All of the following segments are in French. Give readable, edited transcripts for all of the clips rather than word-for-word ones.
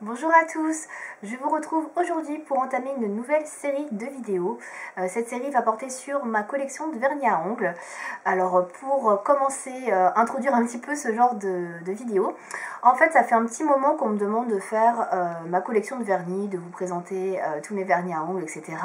Bonjour à tous, je vous retrouve aujourd'hui pour entamer une nouvelle série de vidéos. Cette série va porter sur ma collection de vernis à ongles. Alors pour commencer, introduire un petit peu ce genre de vidéos, en fait ça fait un petit moment qu'on me demande de faire ma collection de vernis, de vous présenter tous mes vernis à ongles, etc.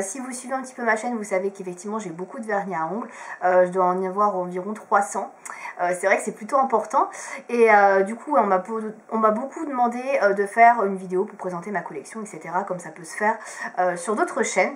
Si vous suivez un petit peu ma chaîne, vous savez qu'effectivement j'ai beaucoup de vernis à ongles, je dois en y avoir environ 300. C'est vrai que c'est plutôt important et du coup on m'a beaucoup demandé de faire une vidéo pour présenter ma collection, etc. comme ça peut se faire sur d'autres chaînes.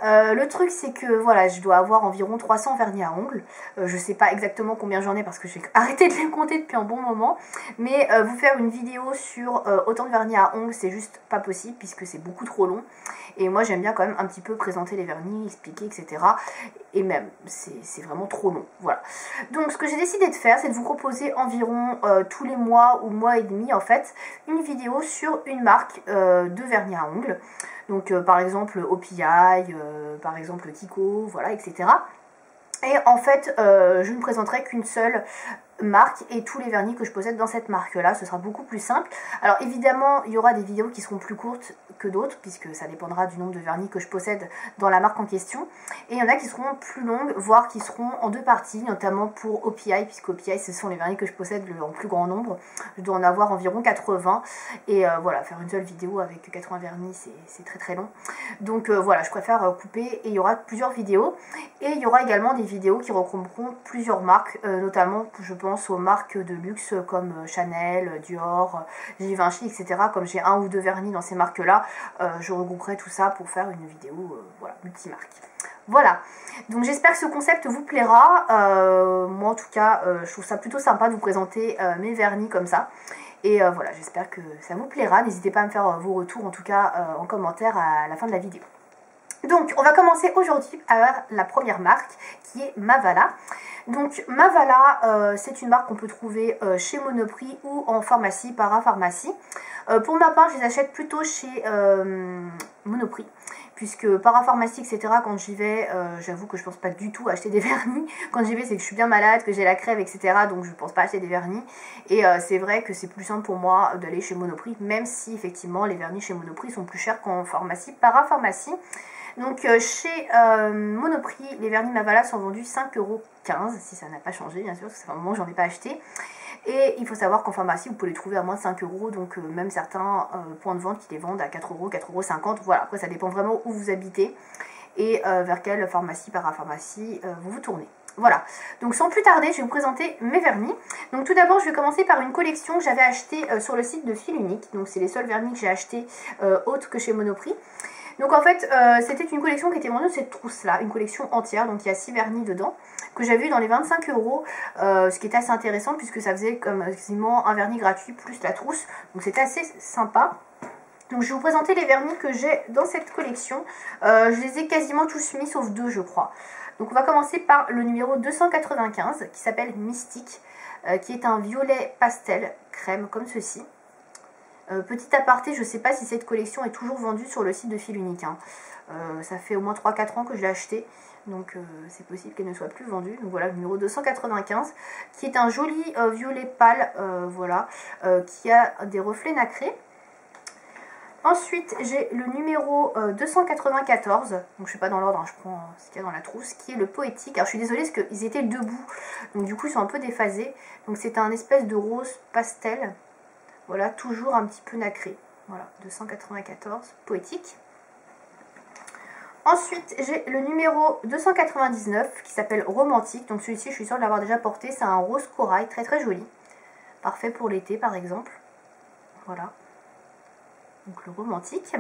Le truc c'est que voilà, je dois avoir environ 300 vernis à ongles. Je sais pas exactement combien j'en ai parce que j'ai arrêté de les compter depuis un bon moment, mais vous faire une vidéo sur autant de vernis à ongles c'est juste pas possible puisque c'est beaucoup trop long. Et moi j'aime bien quand même un petit peu présenter les vernis, expliquer, etc. Et même, c'est vraiment trop long. Voilà. Donc ce que j'ai décidé de faire, c'est de vous proposer environ tous les mois ou mois et demi en fait, une vidéo sur une marque de vernis à ongles. Donc par exemple OPI, par exemple Kiko, voilà, etc. Et en fait, je ne présenterai qu'une seule marque et tous les vernis que je possède dans cette marque là, ce sera beaucoup plus simple. Alors évidemment il y aura des vidéos qui seront plus courtes que d'autres puisque ça dépendra du nombre de vernis que je possède dans la marque en question, et il y en a qui seront plus longues, voire qui seront en deux parties, notamment pour OPI, puisque OPI ce sont les vernis que je possède en plus grand nombre. Je dois en avoir environ 80 et voilà, faire une seule vidéo avec 80 vernis c'est très très long, donc voilà, je préfère couper, et il y aura plusieurs vidéos, et il y aura également des vidéos qui regrouperont plusieurs marques, notamment je pense aux marques de luxe comme Chanel, Dior, Givenchy, etc. Comme j'ai un ou deux vernis dans ces marques là, je regrouperai tout ça pour faire une vidéo voilà, multimarque. Voilà, donc j'espère que ce concept vous plaira. Moi en tout cas je trouve ça plutôt sympa de vous présenter mes vernis comme ça. Et voilà, j'espère que ça vous plaira. N'hésitez pas à me faire vos retours en tout cas en commentaire à la fin de la vidéo. Donc on va commencer aujourd'hui avec la première marque qui est Mavala. Donc Mavala, c'est une marque qu'on peut trouver chez Monoprix ou en pharmacie, parapharmacie. Pour ma part, je les achète plutôt chez Monoprix, puisque parapharmacie, etc., quand j'y vais, j'avoue que je pense pas du tout acheter des vernis. Quand j'y vais, c'est que je suis bien malade, que j'ai la crève, etc., donc je pense pas acheter des vernis. Et c'est vrai que c'est plus simple pour moi d'aller chez Monoprix, même si effectivement les vernis chez Monoprix sont plus chers qu'en pharmacie, parapharmacie. Donc chez Monoprix, les vernis Mavala sont vendus 5,15 €, si ça n'a pas changé bien sûr, parce que ça fait un moment que j'en ai pas acheté. Et il faut savoir qu'en pharmacie, vous pouvez les trouver à moins de 5 €, donc même certains points de vente qui les vendent à 4 €, 4,50 €. Voilà, après ça dépend vraiment où vous habitez et vers quelle pharmacie, parapharmacie vous vous tournez. Voilà, donc sans plus tarder, je vais vous présenter mes vernis. Donc tout d'abord, je vais commencer par une collection que j'avais achetée sur le site de Fil Unique. Donc c'est les seuls vernis que j'ai achetés autres que chez Monoprix. Donc en fait, c'était une collection qui était vendue de cette trousse-là, une collection entière, donc il y a 6 vernis dedans, que j'avais eu dans les 25 €, ce qui était assez intéressant puisque ça faisait comme quasiment un vernis gratuit plus la trousse, donc c'était assez sympa. Donc je vais vous présenter les vernis que j'ai dans cette collection. Je les ai quasiment tous mis sauf deux je crois. Donc on va commencer par le numéro 295 qui s'appelle Mystique, qui est un violet pastel crème comme ceci. Petit aparté, je ne sais pas si cette collection est toujours vendue sur le site de Fil Unique. Hein. Ça fait au moins 3-4 ans que je l'ai acheté, donc c'est possible qu'elle ne soit plus vendue. Donc voilà, le numéro 295, qui est un joli violet pâle, voilà, qui a des reflets nacrés. Ensuite, j'ai le numéro 294, donc je ne suis pas dans l'ordre, hein, je prends ce qu'il y a dans la trousse, qui est le poétique. Alors je suis désolée parce qu'ils étaient debout, donc du coup ils sont un peu déphasés. Donc c'est un espèce de rose pastel. Voilà, toujours un petit peu nacré. Voilà, 294, poétique. Ensuite, j'ai le numéro 299 qui s'appelle Romantique. Donc celui-ci, je suis sûre de l'avoir déjà porté. C'est un rose corail, très très joli. Parfait pour l'été, par exemple. Voilà. Donc le Romantique.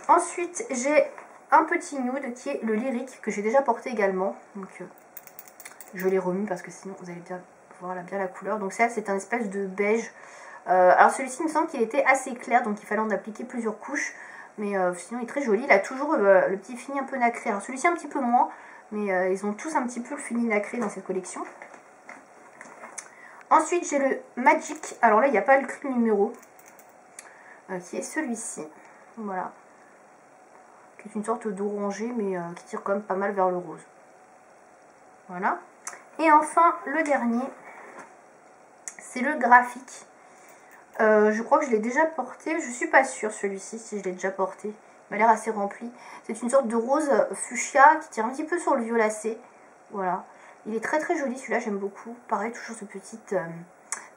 Ensuite, j'ai un petit nude qui est le Lyrique, que j'ai déjà porté également. Donc je l'ai remis parce que sinon vous allez bien voir bien la couleur. Donc ça, c'est un espèce de beige. Alors celui-ci, il me semble qu'il était assez clair, donc il fallait en appliquer plusieurs couches. Mais sinon, il est très joli. Il a toujours le petit fini un peu nacré. Alors celui-ci, un petit peu moins. Mais ils ont tous un petit peu le fini nacré dans cette collection. Ensuite, j'ai le Magic. Alors là, il n'y a pas le cri numéro. Qui est celui-ci. Voilà. Qui est une sorte d'orangé, mais qui tire quand même pas mal vers le rose. Voilà. Et enfin, le dernier, c'est le Graphique. Je crois que je l'ai déjà porté, je suis pas sûre celui-ci si je l'ai déjà porté. Il m'a l'air assez rempli. C'est une sorte de rose fuchsia qui tire un petit peu sur le violacé. Voilà. Il est très très joli celui-là, j'aime beaucoup. Pareil, toujours ce petit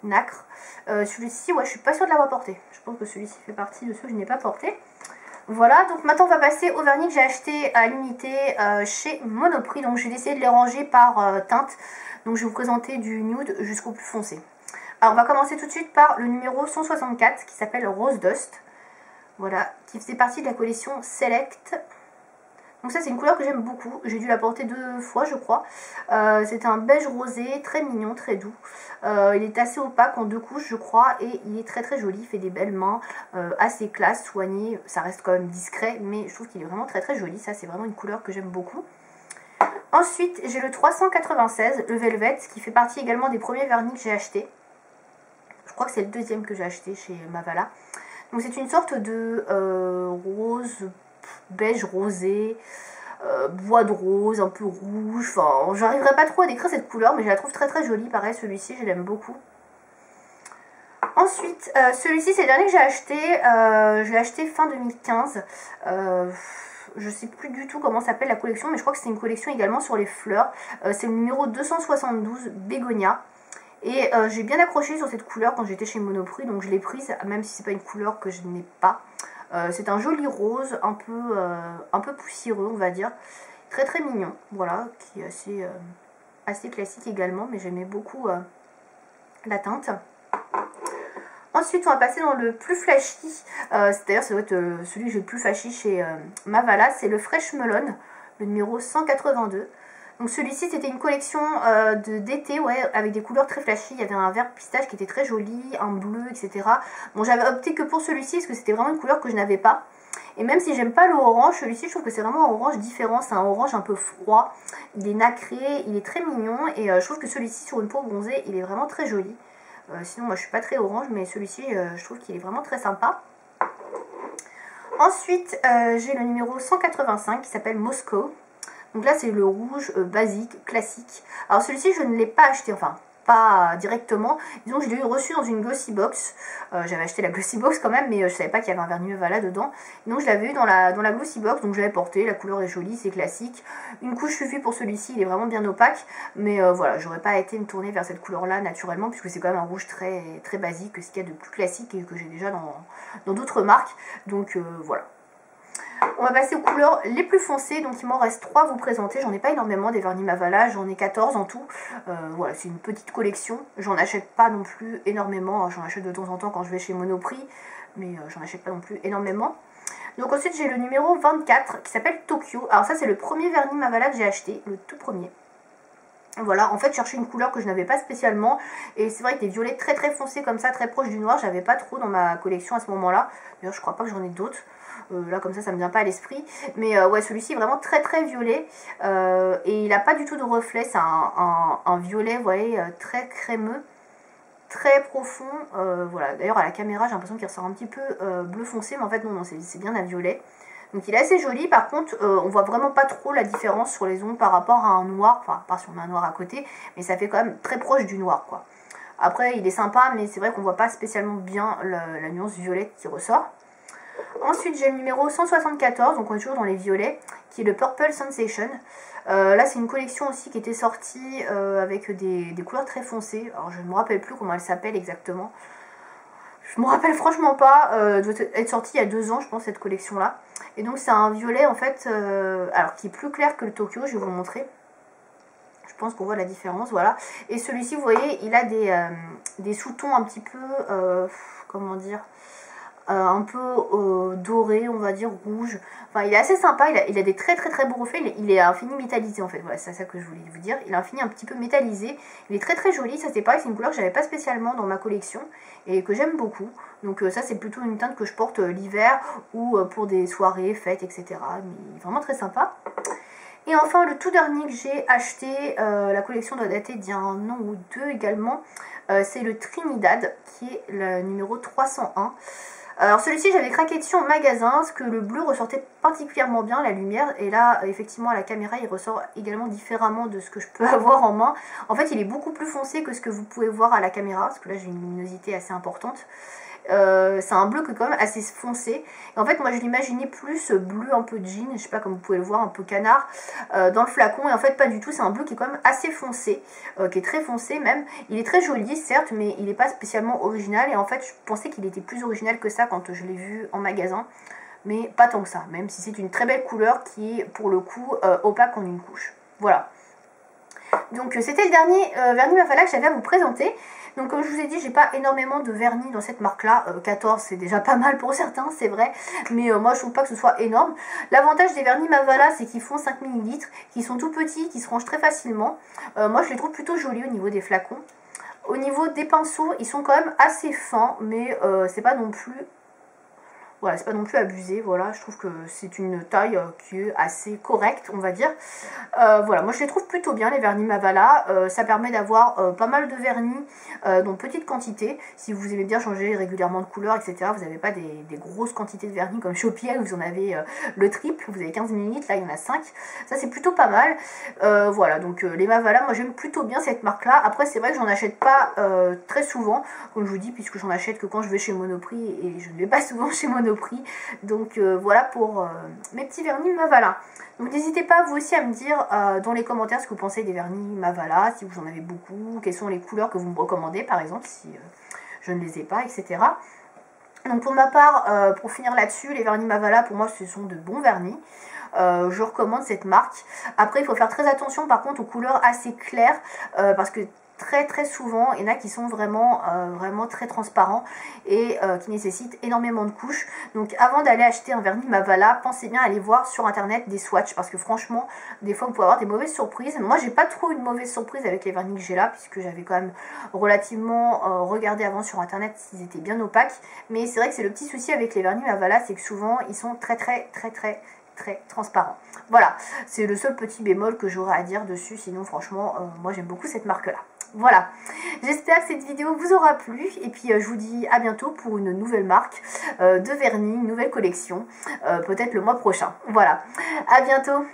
nacre. Celui-ci, ouais, je suis pas sûre de l'avoir porté. Je pense que celui-ci fait partie de ceux que je n'ai pas porté. Voilà, donc maintenant on va passer au vernis que j'ai acheté à l'unité chez Monoprix. Donc je vais essayer de les ranger par teinte. Donc je vais vous présenter du nude jusqu'au plus foncé. Alors on va commencer tout de suite par le numéro 164 qui s'appelle Rose Dust. Voilà, qui faisait partie de la collection Select. Donc ça c'est une couleur que j'aime beaucoup, j'ai dû la porter 2 fois je crois. C'est un beige rosé, très mignon, très doux. Il est assez opaque en 2 couches je crois et il est très très joli, il fait des belles mains, assez classe, soigné. Ça reste quand même discret mais je trouve qu'il est vraiment très très joli, ça c'est vraiment une couleur que j'aime beaucoup. Ensuite j'ai le 396, le Velvet, qui fait partie également des premiers vernis que j'ai acheté. Je crois que c'est le deuxième que j'ai acheté chez Mavala. Donc c'est une sorte de rose, beige rosé, bois de rose, un peu rouge. Enfin, j'arriverai pas trop à décrire cette couleur, mais je la trouve très très jolie. Pareil, celui-ci, je l'aime beaucoup. Ensuite, celui-ci, c'est le dernier que j'ai acheté. Je l'ai acheté fin 2015. Je sais plus du tout comment s'appelle la collection, mais je crois que c'est une collection également sur les fleurs. C'est le numéro 272, Bégonia. Et j'ai bien accroché sur cette couleur quand j'étais chez Monoprix, donc je l'ai prise, même si c'est pas une couleur que je n'ai pas. C'est un joli rose, un peu poussiéreux on va dire, très très mignon, voilà, qui est assez classique également, mais j'aimais beaucoup la teinte. Ensuite on va passer dans le plus flashy, d'ailleurs ça doit être celui que j'ai le plus flashy chez Mavala, c'est le Fresh Melon, le numéro 182. Donc celui-ci c'était une collection d'été, ouais, avec des couleurs très flashy. Il y avait un vert pistache qui était très joli, un bleu, etc. Bon, j'avais opté que pour celui-ci parce que c'était vraiment une couleur que je n'avais pas. Et même si j'aime pas le orange, celui-ci je trouve que c'est vraiment un orange différent. C'est un orange un peu froid, il est nacré, il est très mignon. Et je trouve que celui-ci sur une peau bronzée, il est vraiment très joli. Sinon moi je suis pas très orange, mais celui-ci je trouve qu'il est vraiment très sympa. Ensuite j'ai le numéro 185 qui s'appelle Moscow. Donc là c'est le rouge basique, classique. Alors celui-ci je ne l'ai pas acheté, enfin pas directement. Disons que je l'ai reçu dans une glossy box. J'avais acheté la glossy box quand même, mais je savais pas qu'il y avait un vernis Mavala dedans. Et donc je l'avais eu dans la glossy box, donc je l'avais porté. La couleur est jolie, c'est classique. Une couche suffit pour celui-ci, il est vraiment bien opaque. Mais voilà, j'aurais pas été me tourner vers cette couleur-là naturellement, puisque c'est quand même un rouge très, très basique, ce qu'il y a de plus classique et que j'ai déjà dans d'autres marques. Donc voilà. On va passer aux couleurs les plus foncées, donc il m'en reste 3 à vous présenter. J'en ai pas énormément des vernis Mavala, j'en ai 14 en tout. Voilà, c'est une petite collection. J'en achète pas non plus énormément, j'en achète de temps en temps quand je vais chez Monoprix, mais j'en achète pas non plus énormément. Donc ensuite j'ai le numéro 24 qui s'appelle Tokyo. Alors ça c'est le premier vernis Mavala que j'ai acheté, le tout premier. Voilà, en fait, je cherchais une couleur que je n'avais pas spécialement. Et c'est vrai que des violets très très foncés comme ça, très proches du noir, j'avais pas trop dans ma collection à ce moment-là. D'ailleurs, je crois pas que j'en ai d'autres. Là, comme ça me vient pas à l'esprit. Mais ouais, celui-ci est vraiment très très violet. Et il n'a pas du tout de reflet. C'est un violet, vous voyez, très crémeux, très profond. Voilà, d'ailleurs, à la caméra, j'ai l'impression qu'il ressort un petit peu bleu foncé. Mais en fait, non, c'est bien un violet. Donc il est assez joli, par contre on voit vraiment pas trop la différence sur les ongles par rapport à un noir, enfin pas si on met un noir à côté, mais ça fait quand même très proche du noir quoi. Après il est sympa, mais c'est vrai qu'on voit pas spécialement bien la nuance violette qui ressort. Ensuite j'ai le numéro 174, donc on est toujours dans les violets, qui est le Purple Sensation. Là c'est une collection aussi qui était sortie avec des couleurs très foncées, alors je ne me rappelle plus comment elle s'appelle exactement. Je me rappelle franchement pas, doit être sortie il y a 2 ans je pense cette collection là. Et donc c'est un violet en fait, alors qui est plus clair que le Tokyo, je vais vous le montrer. Je pense qu'on voit la différence, voilà. Et celui-ci vous voyez il a des sous-tons un petit peu, comment dire, un peu doré, on va dire rouge. Enfin il est assez sympa, il a des très très très beaux reflets, il est à un fini métallisé en fait, voilà c'est ça que je voulais vous dire. Il a un fini un petit peu métallisé, il est très très joli, ça c'est pareil, c'est une couleur que j'avais pas spécialement dans ma collection et que j'aime beaucoup. Donc ça c'est plutôt une teinte que je porte l'hiver ou pour des soirées, fêtes, etc. Mais il est vraiment très sympa. Et enfin le tout dernier que j'ai acheté, la collection doit dater d'il y a 1 an ou 2 également, c'est le Trinidad qui est le numéro 301. Alors celui-ci j'avais craqué dessus en magasin parce que le bleu ressortait particulièrement bien, la lumière, et là effectivement à la caméra il ressort également différemment de ce que je peux avoir en main. En fait il est beaucoup plus foncé que ce que vous pouvez voir à la caméra, parce que là j'ai une luminosité assez importante. C'est un bleu qui est quand même assez foncé. Et en fait moi je l'imaginais plus bleu un peu jean, je sais pas, comme vous pouvez le voir, un peu canard dans le flacon. Et en fait pas du tout, c'est un bleu qui est quand même assez foncé, qui est très foncé même. Il est très joli certes, mais il n'est pas spécialement original. Et en fait je pensais qu'il était plus original que ça quand je l'ai vu en magasin. Mais pas tant que ça, même si c'est une très belle couleur qui est pour le coup opaque en une couche. Voilà. Donc c'était le dernier vernis Mafala que j'avais à vous présenter. Donc comme je vous ai dit, j'ai pas énormément de vernis dans cette marque là. 14 c'est déjà pas mal pour certains, c'est vrai. Mais moi je trouve pas que ce soit énorme. L'avantage des vernis Mafala, c'est qu'ils font 5 ml, qu'ils sont tout petits, qu'ils se rangent très facilement. Moi je les trouve plutôt jolis au niveau des flacons. Au niveau des pinceaux, ils sont quand même assez fins, mais c'est pas non plus... Voilà, c'est pas non plus abusé, voilà, je trouve que c'est une taille qui est assez correcte, on va dire. Voilà, moi je les trouve plutôt bien, les vernis Mavala. Ça permet d'avoir pas mal de vernis dans petite quantité. Si vous aimez bien changer régulièrement de couleur, etc., vous n'avez pas des grosses quantités de vernis comme chez Opiel, où vous en avez le triple, vous avez 15 ml, là il y en a 5. Ça c'est plutôt pas mal. Voilà, donc les Mavala, moi j'aime plutôt bien cette marque-là. Après c'est vrai que j'en achète pas très souvent, comme je vous dis, puisque j'en achète que quand je vais chez Monoprix, et je ne vais pas souvent chez Monoprix. Donc voilà pour mes petits vernis Mavala. Donc n'hésitez pas vous aussi à me dire dans les commentaires ce que vous pensez des vernis Mavala, si vous en avez beaucoup, quelles sont les couleurs que vous me recommandez par exemple si je ne les ai pas, etc. Donc pour ma part, pour finir là-dessus, les vernis Mavala pour moi ce sont de bons vernis. Je recommande cette marque. Après il faut faire très attention par contre aux couleurs assez claires parce que très souvent il y en a qui sont vraiment très transparents et qui nécessitent énormément de couches. Donc avant d'aller acheter un vernis Mavala, pensez bien à aller voir sur internet des swatchs, parce que franchement des fois vous pouvez avoir des mauvaises surprises. Moi j'ai pas trop une mauvaise surprise avec les vernis que j'ai là, puisque j'avais quand même relativement regardé avant sur internet s'ils étaient bien opaques. Mais c'est vrai que c'est le petit souci avec les vernis Mavala, c'est que souvent ils sont très transparent. Voilà, c'est le seul petit bémol que j'aurais à dire dessus, sinon franchement moi j'aime beaucoup cette marque là. Voilà, j'espère que cette vidéo vous aura plu et puis je vous dis à bientôt pour une nouvelle marque de vernis, une nouvelle collection, peut-être le mois prochain. Voilà, à bientôt.